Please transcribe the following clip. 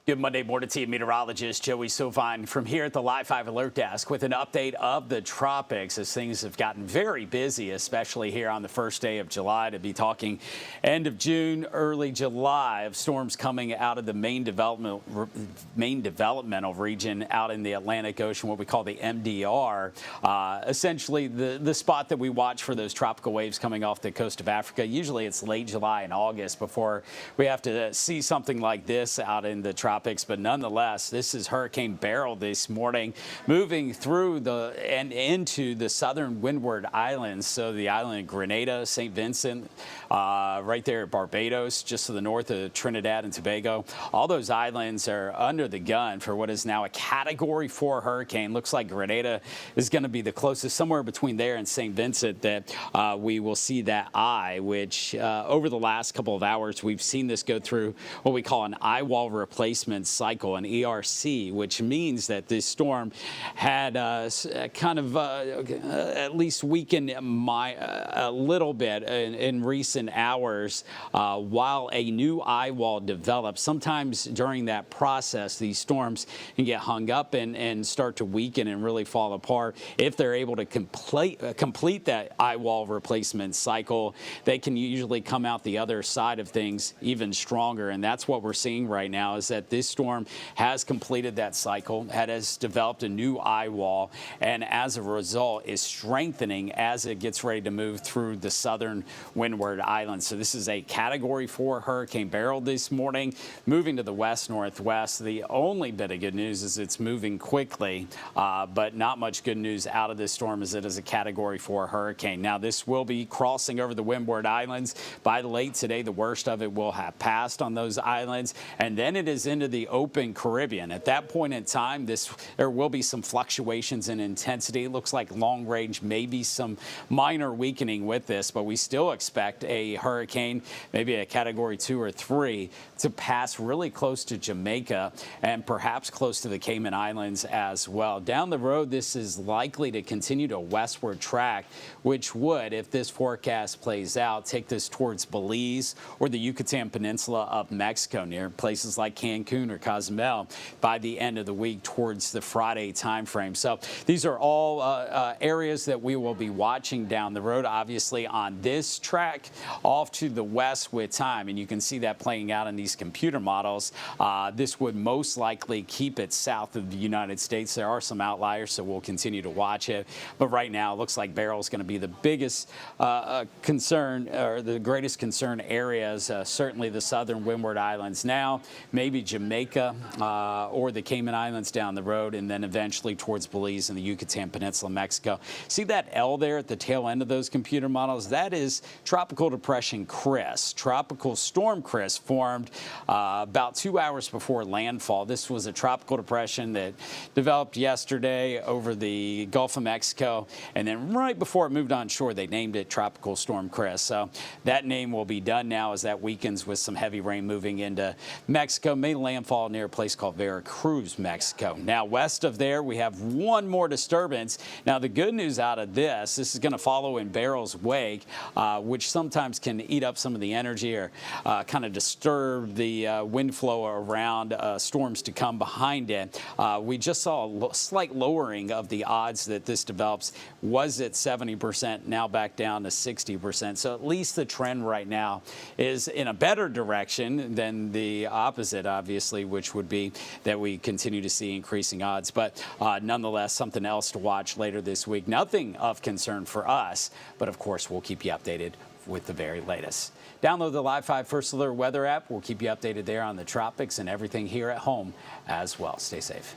Good Monday morning to you, meteorologist Joey Sovine from here at the Live 5 Alert Desk with an update of the tropics as things have gotten very busy, especially here on the first day of July. To be talking end of June, early July of storms coming out of the main developmental region out in the Atlantic Ocean, what we call the MDR. Essentially the spot that we watch for those tropical waves coming off the coast of Africa. Usually it's late July and August before we have to see something like this out in the tropics. But nonetheless, this is Hurricane Beryl this morning, moving through and into the southern Windward Islands. So the island of Grenada, St. Vincent, right there at Barbados, just to the north of Trinidad and Tobago. All those islands are under the gun for what is now a Category 4 hurricane. Looks like Grenada is going to be the closest, somewhere between there and St. Vincent, that we will see that eye, which over the last couple of hours, we've seen this go through what we call an eye wall replacement cycle, an ERC, which means that this storm had kind of at least weakened a little bit in recent hours while a new eye wall develops. Sometimes during that process, these storms can get hung up and start to weaken and really fall apart. If they're able to complete that eye wall replacement cycle, they can usually come out the other side of things even stronger, and that's what we're seeing right now, is that this storm has completed that cycle, has developed a new eye wall, and as a result is strengthening as it gets ready to move through the southern Windward Islands. So this is a Category 4 Hurricane Beryl this morning, moving to the west-northwest. The only bit of good news is it's moving quickly, but not much good news out of this storm as it is a Category 4 hurricane. Now, this will be crossing over the Windward Islands. By late today, the worst of it will have passed on those islands, and then it is into the open Caribbean. At that point in time, there will be some fluctuations in intensity. It looks like long range, maybe some minor weakening with this, but we still expect a hurricane, maybe a Category 2 or 3, to pass really close to Jamaica and perhaps close to the Cayman Islands as well. Down the road, this is likely to continue to westward track, which would, if this forecast plays out, take this towards Belize or the Yucatan Peninsula of Mexico, near places like Cancun or Cozumel by the end of the week towards the Friday timeframe. So these are all areas that we will be watching down the road, obviously on this track off to the west with time, and you can see that playing out in these computer models. This would most likely keep it south of the United States. There are some outliers, so we'll continue to watch it, but right now it looks like Beryl is going to be the biggest concern, or the greatest concern areas, certainly the southern Windward Islands now, maybe Jamaica or the Cayman Islands down the road, and then eventually towards Belize and the Yucatan Peninsula, Mexico. See that L there at the tail end of those computer models? That is Tropical Depression Chris. Tropical Storm Chris formed about 2 hours before landfall. This was a tropical depression that developed yesterday over the Gulf of Mexico, and then right before it moved on shore, they named it Tropical Storm Chris. So that name will be done now as that weakens with some heavy rain moving into Mexico. Made landfall near a place called Veracruz, Mexico. Now, west of there, we have one more disturbance. Now, the good news out of this is going to follow in Beryl's wake, which sometimes can eat up some of the energy or kind of disturb the wind flow around storms to come behind it. We just saw a slight lowering of the odds that this develops. Was at 70%, now back down to 60%. So at least the trend right now is in a better direction than the opposite, obviously, which would be that we continue to see increasing odds. But nonetheless, something else to watch later this week. Nothing of concern for us, but of course, we'll keep you updated with the very latest. Download the Live 5 First Alert Weather app. We'll keep you updated there on the tropics and everything here at home as well. Stay safe.